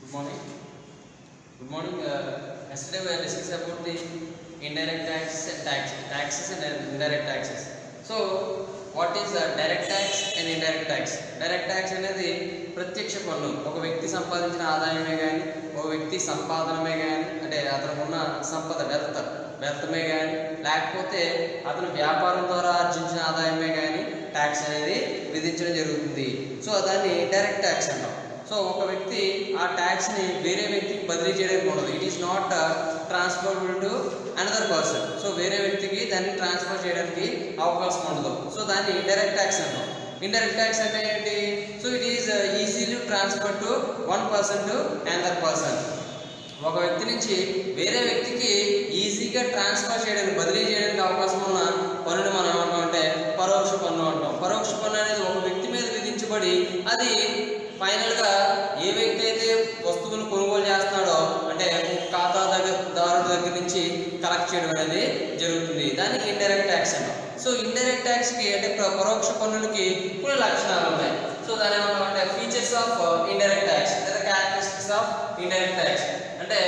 Good morning. Good morning. Yesterday we are discussing about the indirect tax and taxes and indirect taxes. So, what is direct tax and indirect tax? Direct tax అనేది ప్రత్యక్ష పన్ను. ఒక వ్యక్తి సంపాదించిన ఆదాయమే కానీ, ఒక వ్యక్తి సంపాదనమే కానీ, అంటే అతనికి ఉన్న సంపద వ్యర్థమే కానీ, లేకపోతే అతను వ్యాపారం ద్వారా ఆర్జించిన ఆదాయమే కానీ ట్యాక్స్ అనేది విధించడం జరుగుతుంది. సో దాన్ని డైరెక్ట్ ట్యాక్స్ అంటాం. సో ఒక వ్యక్తి ఆ ట్యాక్స్ని వేరే వ్యక్తికి బదిలీ చేయడానికి ఉండదు. It is not transferable to another person. So వేరే వ్యక్తికి దాన్ని ట్రాన్స్ఫర్ చేయడానికి అవకాశం ఉండదు. సో దాన్ని ఇండైరెక్ట్ ట్యాక్స్ అంటాం. ఇండైరెక్ట్ ట్యాక్స్ అంటే ఏంటి? So it is easily transfer to one person to another person. ఒక వ్యక్తి నుంచి వేరే వ్యక్తికి ఈజీగా ట్రాన్స్ఫర్ చేయడానికి, బదిలీ చేయడానికి అవకాశం ఉన్న పన్నుని మనం ఏమంటాం అంటే పరోక్ష పన్ను అంటాం. పరోక్ష పన్ను అనేది ఒక వ్యక్తి మీద విధించబడి అది ఫైనల్గా ఏ వ్యక్తి అయితే వస్తువును కొనుగోలు చేస్తున్నాడో అంటే ఖాతాదారుడి దగ్గర నుంచి కలెక్ట్ చేయడం అనేది జరుగుతుంది. దానికి ఇండైరెక్ట్ ట్యాక్స్ అంటాం. సో ఇండైరెక్ట్ ట్యాక్స్కి అంటే పరోక్ష పన్నులకి కొన్ని లక్షణాలు ఉన్నాయి. సో దాని ఏమంటామంటే ఫీచర్స్ ఆఫ్ ఇండైరెక్ట్ ట్యాక్స్ లేదా క్యారెక్టరిస్టిక్స్ ఆఫ్ ఇండైరెక్ట్ ట్యాక్స్. అంటే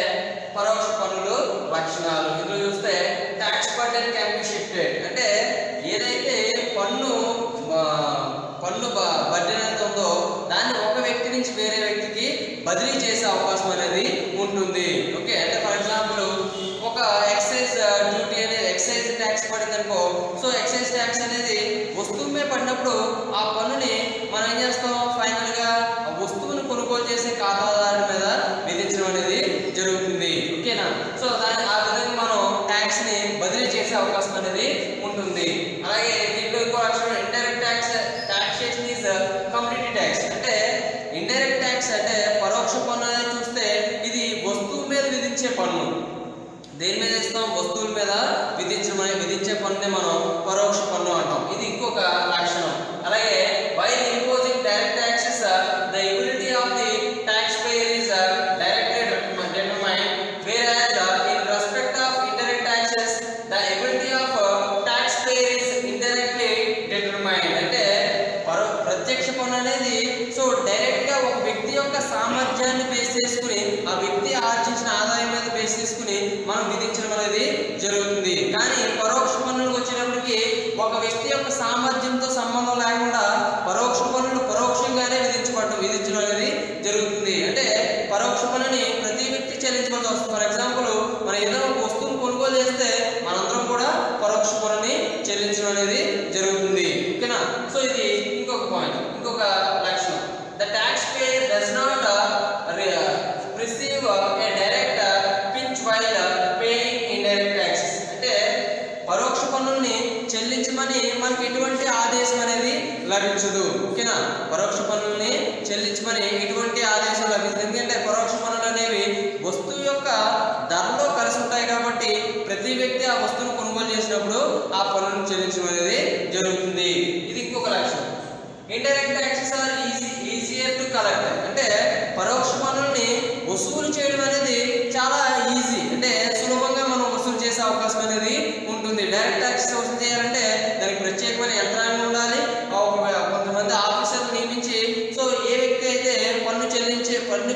పరోక్ష పన్నులు లక్షణాలు. ఇందులో చూస్తే tax burden can be shifted. అంటే ఏదైతే పన్ను బర్డెన్ అనేది ఉందో దాన్ని ఒక వ్యక్తి నుంచి వేరే వ్యక్తికి బదిలీ చేసే అవకాశం అనేది ఉంటుంది. ఓకే, అంటే ఫర్ ఎగ్జాంపుల్ ఒక ఎక్సైజ్ డ్యూటీ అనేది ఎక్సైజ్ ట్యాక్స్ పడింది అనుకో. సో ఎక్సైజ్ ట్యాక్స్ అనేది వస్తువు మీద పడినప్పుడు ఆ పన్నుని మనం ఏం చేస్తాం, ఫైనల్గా ఆ వస్తువును కొనుగోలు చేసే ఖాతాదారుడి మీద విధించడం అనేది జరుగుతుంది. ఓకేనా? సో ఆ విధంగా మనం ట్యాక్స్ని బదిలీ చేసే అవకాశం అనేది ఉంటుంది. అలాగే దీంట్లో ఇంకో లక్షణం indirect tax taxation is community tax. అంటే ఇండైరెక్ట్ ట్యాక్స్ అంటే పరోక్ష పన్ను అనేది చూస్తే ఇది వస్తువు మీద విధించే పన్ను. దేని మీద ఇస్తాం? వస్తువుల మీద విధించే పన్నునే మనం పరోక్ష పన్ను అంటాం. ఇది ఇంకొక లక్షణం. అలాగే while imposing direct taxes the ability of the tax payer is directly determined, whereas in respect of indirect taxes the ability of tax payer is indirectly determined. అంటే ప్రత్యక్ష పన్ను అనేది సో డైరెక్ట్ గా ఒక వ్యక్తి యొక్క సామర్థ్యాన్ని బేస్ చేసుకుని, ఆ వ్యక్తి ఆర్జించిన ఆదాయం మీద బేస్ చేసుకుని మనం విధించడం అనేది జరుగుతుంది. కానీ పరోక్ష పన్నులకు వచ్చేటప్పటికి ఒక వ్యక్తి యొక్క సామర్థ్యంతో సంబంధం లేకుండా పరోక్ష పన్నులు పరోక్షంగానే విధించడం అనేది జరుగుతుంది. అంటే పరోక్ష పన్నుని ప్రతి వ్యక్తి చెల్లించవలసి వస్తుంది. ఫర్ ఎగ్జాంపుల్ మనం ఏదైనా ఒక వస్తువును కొనుగోలు చేస్తే మనందరం కూడా పరోక్ష పన్నుని చెల్లించడం అనేది జరుగుతుంది. ఓకేనా? సో ఇది ఇంకొక పాయింట్, ఇంకొక లక్షణం. The tax payer does not receive a direct pinch while paying indirect taxes. అంటే పరోక్ష పన్నుల్ని చెల్లించమని మనకి ఎటువంటి ఆదేశం అనేది లభించదు. ఓకేనా? పరోక్ష పన్నుల్ని చెల్లించమని ఎటువంటి ఆదేశం లభించదు. ఎందుకంటే పరోక్ష పన్నులు అనేవి వస్తువు యొక్క ధరలో కలిసి ఉంటాయి కాబట్టి ప్రతి వ్యక్తి ఆ వస్తువును కొనుగోలు చేసినప్పుడు ఆ పన్నును చెల్లించడం అనేది జరుగుతుంది. ఇది ఇంకొక లక్షణం. Indirect taxes are easier to collect. అంటే పరోక్ష పన్నుల్ని వసూలు చేయడం అనేది చాలా ఈజీ, అంటే సులభంగా మనం వసూలు చేసే అవకాశం అనేది ఉంటుంది. డైరెక్ట్ ట్యాక్సెస్ వసూలు చేయాలంటే దానికి ప్రత్యేకమైన యంత్రాంగం ఉండాలి. కొంతమంది ఆఫీసర్లు నియమించి సో ఏ వ్యక్తి అయితే పన్ను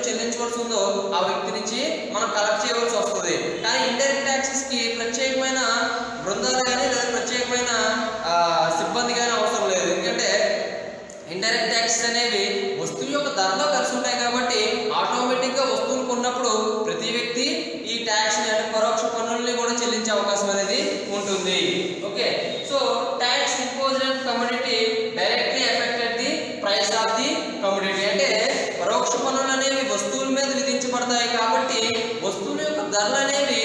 చెల్లించవలసి ఉందో ఆ వ్యక్తి నుంచి మనం కలెక్ట్ చేయవలసి వస్తుంది. కానీ ఇండైరెక్ట్ ట్యాక్సెస్ కి ప్రత్యేకమైన బృందాలు కానీ లేదా ప్రత్యేకమైన సిబ్బంది కానీ అవసరం లేదు. ఎందుకంటే ఇండైరెక్ట్ ట్యాక్సెస్ అనేవి వస్తువు యొక్క ధరలో కలిసి ఉంటాయి కాబట్టి ఆటోమేటిక్గా వస్తువులు కొన్నప్పుడు ప్రతి వ్యక్తి ఈ ట్యాక్స్ని అంటే పరోక్ష పన్నుల్ని కూడా చెల్లించే అవకాశం అనేది ఉంటుంది. Okay, so tax imposed on commodity directly affected the price of the commodity. అంటే పరోక్ష పన్నులు అనేవి వస్తువుల మీద విధించబడతాయి కాబట్టి వస్తువుల యొక్క ధరలు అనేవి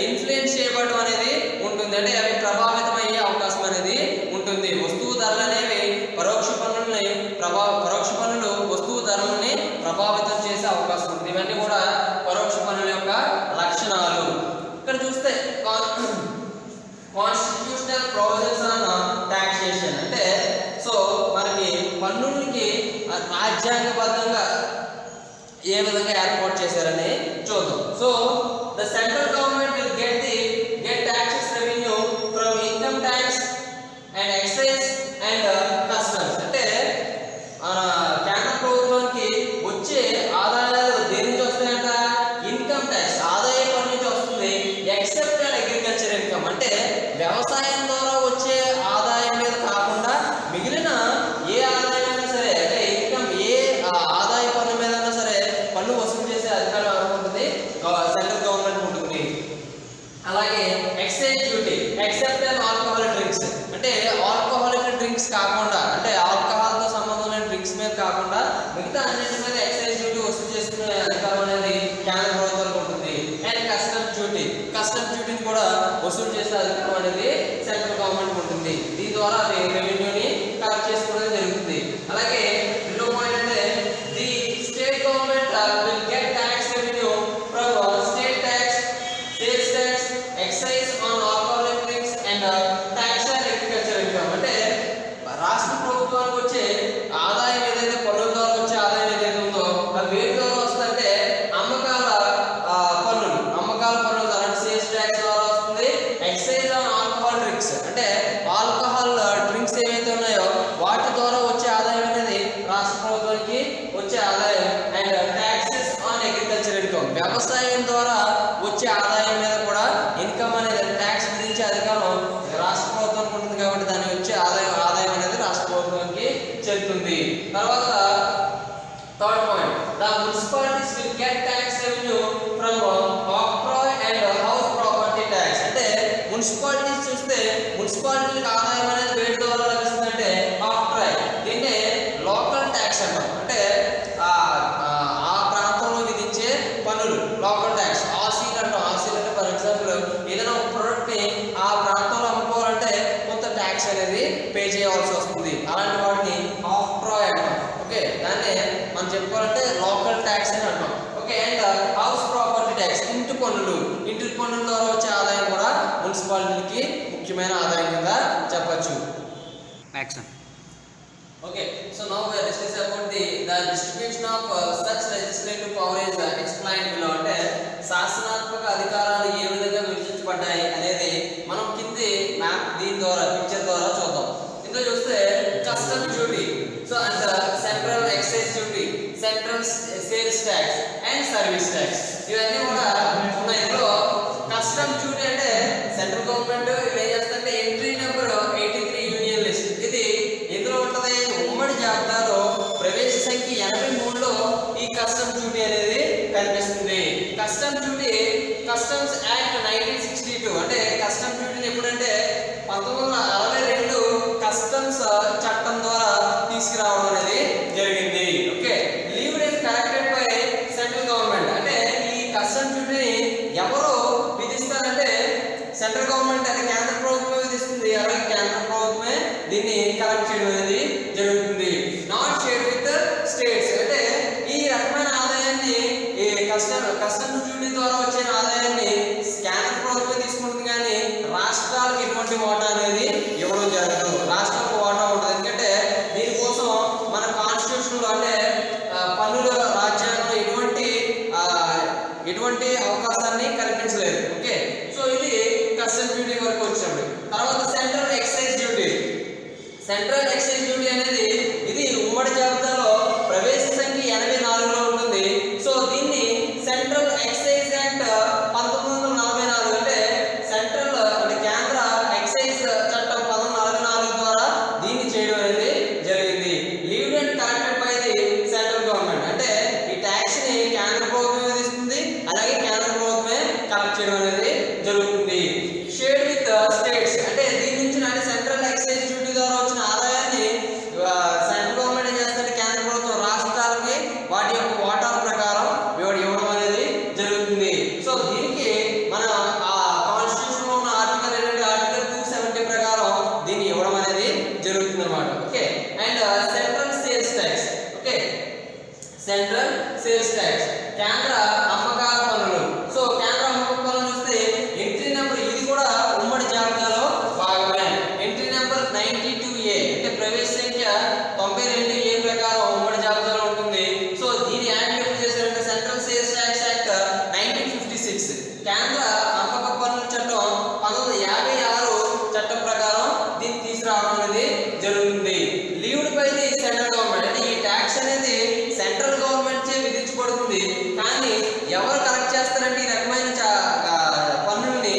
ఇన్ఫ్లుయెన్స్ చేయబడడం అనేది ఉంటుంది. అంటే అవి ప్రభావితం అయ్యే అవకాశం అనేది ఉంటుంది. వస్తువు ధరలు అనేవి పరోక్ష పన్నులు వస్తువు ధరలని ప్రభావితం చేసే అవకాశం ఉంటుంది. ఇవన్నీ కూడా పరోక్ష పన్నుల యొక్క లక్షణాలు. ఇక్కడ చూస్తే కాన్స్టిట్యూషనల్ ప్రొవిజన్స్ ఆన్ టాక్సేషన్. అంటే సో మనకి పన్నులకి రాజ్యాంగబద్ధంగా ఏ విధంగా ఏర్పాటు చేశారని చూద్దాం. So the central government will get taxes revenue from income tax and excise and customs. అంటే కేంద్ర ప్రభుత్వానికి వచ్చే ఆదాయాలు దేని నుంచి వస్తాయి వసూలు చేసే అధికారం అనేది సెంట్రల్ గవర్నమెంట్ ఉంటుంది. దీని ద్వారా అది రెవెన్యూని కలెక్ట్ చేసుకోవడం జరుగుతుంది. అలాగే రెండో పాయింట్ అంటే the state government will get tax revenue from state tax, sales tax, excise on alcoholic drinks and tax on agriculture income. అంటే రాష్ట్ర ప్రభుత్వానికి వచ్చే ఆదాయం ఏదైతే పన్నుల ద్వారా వచ్చే ఆదాయం ఏదైతే ఉందో అది వేటి ద్వారా వస్తుందంటే అమ్మకాల పన్నుల ద్వారా సేల్స్ ట్యాక్స్ ద్వారా వస్తుంది. ఎక్సైజ్ ఆన్ ఆల్కహాల్ డ్రింక్స్ అంటే ఆల్కహాల్ డ్రింక్స్ ఏవైతే ఉన్నాయో వాటి ద్వారా వచ్చే ఆదాయం అనేది రాష్ట్ర ప్రభుత్వానికి వచ్చే ఆదాయం. And taxes on agriculture income వ్యవసాయం ద్వారా వచ్చే ఆదాయం మీద కూడా ఇన్కమ్ అనేది ట్యాక్స్ విధించే అధికారం రాష్ట్ర ప్రభుత్వానికి ఉంటుంది. కాబట్టి దాని వచ్చే ఆదాయం అనేది రాష్ట్ర ప్రభుత్వానికి చెందుతుంది. తర్వాత third point the municipalities will get tax revenue from octroi and house property tax. అంటే మున్సిపాలిటీస్ చూస్తే మున్సిపాలిటీలకు ఆదాయం అనేది వేటి ద్వారా లభిస్తుందంటే ఆక్ట్రాయ్, దీన్నే లోకల్ ట్యాక్స్ అంటాం. అంటే ఆ ప్రాంతంలో విధించే పన్నులు లోకల్ ట్యాక్స్. ఆసీలు అంటాం. ఆసీలు అంటే ఫర్ ఎగ్జాంపుల్ ఏదైనా ఒక ప్రోడక్ట్ని ఆ ప్రాంతంలో అమ్ముకోవాలంటే కొంత ట్యాక్స్ అనేది పే చేయవలసి వస్తుంది. అలాంటి వాటిని ఆక్ట్రాయ్ అంటాం. ఓకే, దాన్ని మనం చెప్పుకోవాలంటే లోకల్ ట్యాక్స్ అని అంటాం. Okay, and house property tax ఇంటి పన్నుల ద్వారా వచ్చే ఆదాయం కూడా మున్సిపాలిటీకి ముఖ్యమైన ఆదాయం కింద చెప్పచ్చు. Action. Okay, so now we are discussing about the distribution of such legislative power is explained below. అంటే శాసనాత్మక అధికారాలు ఏ విధంగా విభజించబడ్డాయి అనేది మనం కింది మ్యాప్ దీని ద్వారా పిక్చర్ ద్వారా చూద్దాం. ఇందులో చూస్తే custom duty, so and central excise duty, central sales tax and service tax ఇవన్నీ కూడా ఉన్నాయి. ఇందులో కస్టమ్ డ్యూటీ అంటే సెంట్రల్ గవర్నమెంట్ ఏం చేస్తుందంటే ఎంట్రీ నెంబర్ 83 యూనియన్ లిస్ట్. ఇది ఎందులో ఉంటుంది? ఉమ్మడి జాబితాలో ప్రవేశ సంఖ్య 83లో ఈ కస్టమ్ డ్యూటీ అనేది కనిపిస్తుంది. కస్టమ్ డ్యూటీ కస్టమ్స్ యాక్ట్ 1962 అంటే కస్టమ్ డ్యూటీని ఎప్పుడంటే 1962 కస్టమ్స్ చట్టం ద్వారా తీసుకురావడం అనేది జరిగింది. Okay, లీవ్డ్ and collected by central government. అంటే ఈ కస్టమ్ డ్యూటీని ఎవరు విధిస్తారంటే సెంట్రల్ గవర్నమెంట్ అంటే కేంద్ర ప్రభుత్వం విధిస్తుంది. అలాగే కేంద్ర ప్రభుత్వమే దీన్ని కలెక్ట్ చేయడం అనేది జరుగుతుంది. Not share with states. అంటే ఈ రకమైన ఆదాయాన్ని ఈ కస్టమ్ డ్యూటీ ద్వారా వచ్చే ఆదాయాన్ని కేంద్ర ప్రభుత్వం తీసుకుంటుంది, కానీ రాష్ట్రాలకు ఎటువంటి వాటా అనేది ఇవ్వడం జరగదు. రాష్ట్రాలకు వాటా ఉంటుంది. ఎందుకంటే దీనికోసం మన కాన్స్టిట్యూషన్లో అంటే పన్నుల రాజ్యాంగంలో ఎటువంటి అవకాశాన్ని కల్పించలేదు. ఓకే, సో ఇది కస్టమ్ డ్యూటీ వరకు వచ్చినప్పుడు. తర్వాత central excise duty. Central excise duty అనేది ఇది ఉమ్మడి జాబితాలో ప్రవేశ సంఖ్య 84లో ఉంటుంది. సో దీన్ని సెంట్రల్ ఎక్సైజ్ యాక్ట్ 1944 అంటే సెంట్రల్ అంటే కేంద్ర ఎక్సైజ్ చట్టం 1944 ద్వారా దీన్ని చేయడం అనేది జరిగింది. లీవ్డ్ and collected by the central government. అంటే ఈ ట్యాక్స్ ని కేంద్ర ప్రభుత్వం విధిస్తుంది, అలాగే కేంద్ర ప్రభుత్వమే కలెక్ట్ చేయడం అనేది జరుగుతుంది. Shared with states. అంటే దీని నుంచి అంటే సెంట్రల్ ఎక్సైజ్ డ్యూటీ ద్వారా వచ్చిన ఆదాయాన్ని సెంట్రల్ గవర్నమెంట్ ఏం చేస్తుందంటే కేంద్ర ప్రభుత్వం రాష్ట్రాలకి వాటి యొక్క వాటాల ప్రకారం ఇవ్వడం అనేది జరుగుతుంది. సో దీనికి మన కాన్స్టిట్యూషన్ లో ఉన్న ఆర్టికల్ ఏంటంటే ఆర్టికల్ 270 ప్రకారం దీన్ని ఇవ్వడం అనేది జరుగుతుంది అన్నమాట. Okay, and central sales tax. Okay, central sales tax కేంద్ర అమ్మకాల పన్నులు. సో కేంద్ర అమ్మకాల పన్నులు చూస్తే ఎంట్రీ నెంబర్ ఇది కూడా ఉమ్మడి జాబితాలో భాగమే. ఎంట్రీ నెంబర్ 92A అంటే ప్రవేశ సంఖ్య 92A ప్రకారం ఉమ్మడి జాబితాలో ఉంటుంది. సో దీని యాక్ట్ ఎప్పుడు చేశారంటే సెంట్రల్ సేల్స్ ట్యాక్స్ యాక్ట్ 1956 కేంద్ర అమ్మక పన్నుల చట్టం 1956 చట్టం ప్రకారం దీన్ని తీసుకురావడం అనేది జరుగుతుంది. లీవ్డ్ బై ది సెంట్రల్ గవర్నమెంట్. అంటే ఈ ట్యాక్స్ అనేది సెంట్రల్ గవర్నమెంట్ చే విధించబడుతుంది, కానీ ఎవరు కలెక్ట్ చేస్తారంటే ఈ రకమైన పన్నుల్ని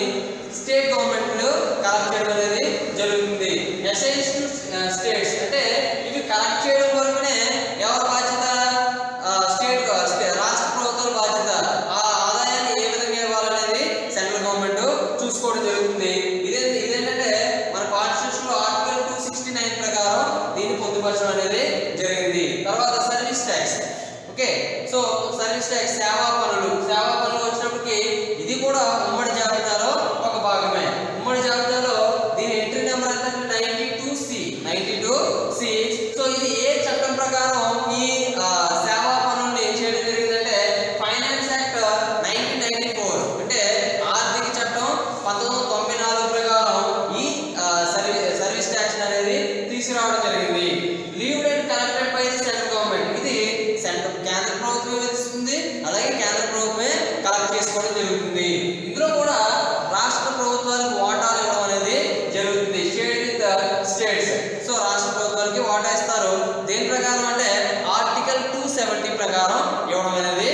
స్టేట్ గవర్నమెంట్లు కలెక్ట్ చేయడం అనేది జరుగుతుంది. Assigns to states. అంటే ఇవి కలెక్ట్ చేయడం వరకునే ఎవరి బాధ్యత? రాష్ట్ర ప్రభుత్వాల బాధ్యత. ఆ ఆదాయాన్ని ఏ విధంగా ఇవ్వాలనేది సెంట్రల్ గవర్నమెంట్ చూసుకోవడం జరుగుతుంది. ఇదేంటంటే మన కాన్స్టిట్యూషన్ లో ఆర్టికల్ 269 ప్రకారం దీన్ని పొందుపరచడం అనేది జరిగింది. తర్వాత service tax. Okay, so service tax సేవా పన్నులు వచ్చినప్పటికీ ఇది కూడా ఉమ్మడి జాబితాలో ఒక భాగమే. తీసుకోవడం జరుగుతుంది. ఇందులో కూడా రాష్ట్ర ప్రభుత్వాలకు వాటాలు ఇవ్వడం అనేది జరుగుతుంది. Share with states. సో రాష్ట్ర ప్రభుత్వాలకి వాటా ఇస్తారు. దేని ప్రకారం అంటే ఆర్టికల్ 270 ప్రకారం ఇవ్వడం అనేది